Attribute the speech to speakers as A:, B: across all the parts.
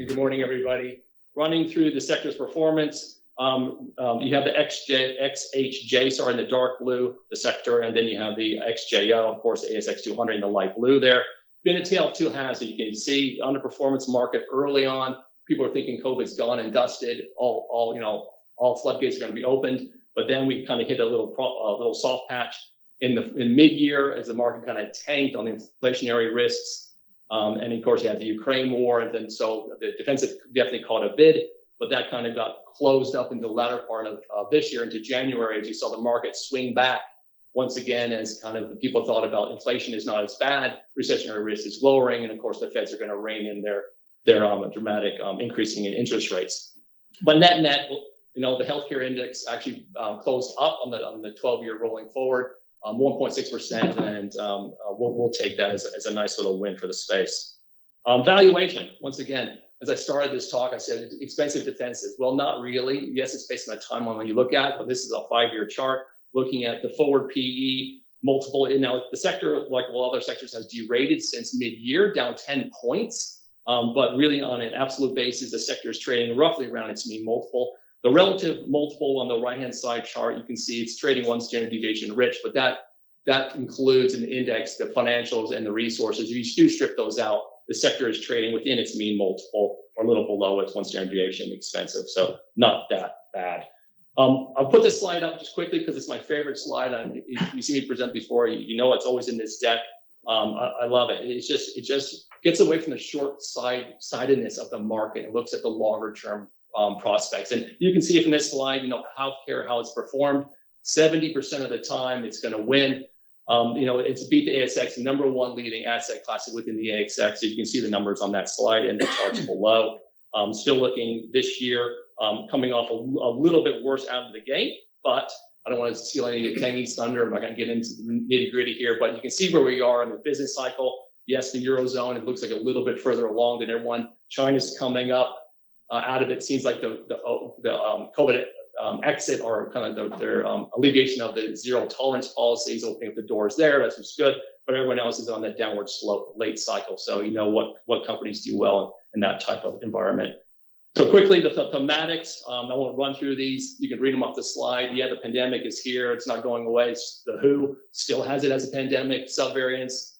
A: Good morning, everybody. Running through the sector's performance, you have the XHJ, in the dark blue, the sector, and then you have the XJO, of course, the ASX 200 in the light blue there. Been a tale of two halves, as you can see. Underperformance market early on. People are thinking COVID's gone and dusted. All floodgates are going to be opened. But then we kind of hit a little soft patch in mid-year as the market kind of tanked on the inflationary risks. And of course, you had the Ukraine war, and then so the defensive definitely caught a bid, but that kind of got closed up in the latter part of this year into January, as you saw the market swing back once again as kind of people thought about inflation is not as bad, recessionary risk is lowering, and of course the Feds are going to rein in their dramatic increasing in interest rates. But net, the healthcare index actually closed up on the 12-year rolling forward. 1.6%, and we'll take that as a nice little win for the space. Valuation, once again, as I started this talk, I said expensive defensive. Well, not really. Yes, it's based on a timeline when you look at it, but this is a 5-year chart looking at the forward PE multiple. Now, the sector, like all other sectors, has derated since mid-year, down 10 points. But really, on an absolute basis, the sector is trading roughly around its mean multiple. The relative multiple on the right-hand side chart, you can see it's trading one standard deviation rich, but that includes an index, the financials and the resources. If you do strip those out, the sector is trading within its mean multiple or a little below its one standard deviation expensive, so not that bad. I'll put this slide up just quickly because it's my favorite slide. If you see me present before, you know it's always in this deck. I love it. It just gets away from the short-sightedness of the market and looks at the longer-term prospects. And you can see from this slide, healthcare, how it's performed. 70% of the time, it's going to win. It's beat the ASX, number one leading asset class within the ASX. So you can see the numbers on that slide and the charts below. Still looking this year, coming off a little bit worse out of the gate, but I don't want to steal any of Kenny's thunder. I'm not going to get into the nitty gritty here, but you can see where we are in the business cycle. Yes, the Eurozone, it looks like a little bit further along than everyone. China's coming up. Out of it, seems like the COVID exit or kind of their alleviation of the zero tolerance policies, opening up the doors there. That's just good. But everyone else is on that downward slope, late cycle. So you know what companies do well in that type of environment. So quickly, the thematics. I won't run through these. You can read them off the slide. Yeah, the pandemic is here. It's not going away. The WHO still has it as a pandemic. Subvariants,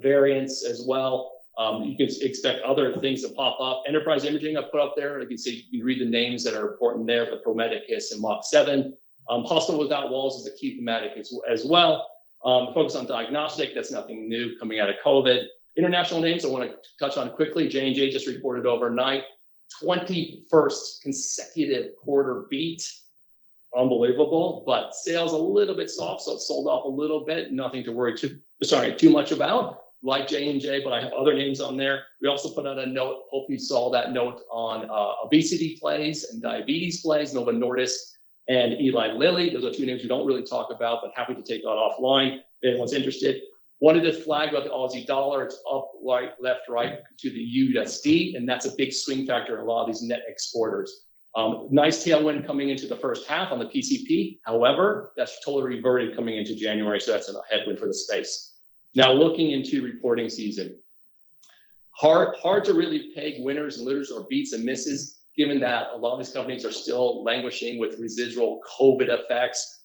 A: variants as well. You can expect other things to pop up. Enterprise imaging I put up there. You can see, you can read the names that are important there, the Prometheus and Mach7. Hospital without walls is a key thematic as well. Focus on diagnostic, that's nothing new coming out of COVID. International names I want to touch on quickly. J&J just reported overnight, 21st consecutive quarter beat. Unbelievable, but sales a little bit soft, so it sold off a little bit. Nothing to worry too much about. Like J&J, but I have other names on there. We also put out a note, hope you saw that note on obesity plays and diabetes plays, Novo Nordisk and Eli Lilly. Those are two names we don't really talk about, but happy to take that offline if anyone's interested. Wanted to flag about the Aussie dollar. It's up, right, left, right to the USD, and that's a big swing factor in a lot of these net exporters. Nice tailwind coming into the first half on the PCP. However, that's totally reverted coming into January, so that's a headwind for the space. Now, looking into reporting season, hard to really peg winners and losers or beats and misses, given that a lot of these companies are still languishing with residual COVID effects.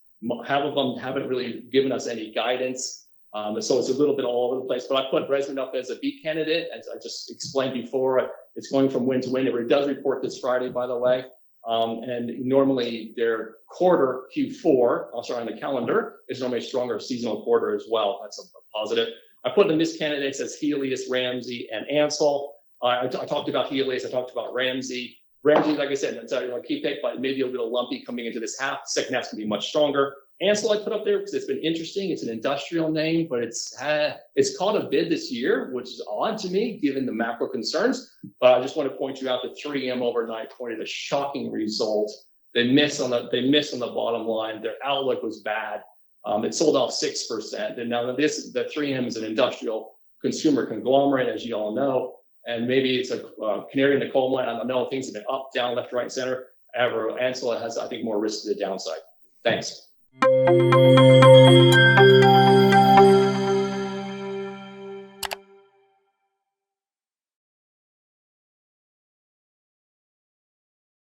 A: Half of them haven't really given us any guidance, so it's a little bit all over the place. But I put Resmed up as a beat candidate, as I just explained before. It's going from win to win. It does report this Friday, by the way. And normally their quarter Q4, also on the calendar, is normally a stronger seasonal quarter as well. That's a positive. I put the missed candidates as Helios, Ramsay, and Ansell. I talked about Helios. I talked about Ramsay. Ramsay, like I said, that's a key pick, but maybe a little lumpy coming into this half. Second half's gonna be much stronger. Ansell I put up there because it's been interesting. It's an industrial name, but it's caught a bid this year, which is odd to me given the macro concerns. But I just want to point you out that 3M overnight pointed a shocking result. They missed on the bottom line. Their outlook was bad. It sold off 6%. And now the 3M is an industrial consumer conglomerate, as you all know. And maybe it's a canary in the coal mine. I don't know. Things have been up, down, left, right, center. However, Ansell has, I think, more risk to the downside. Thanks.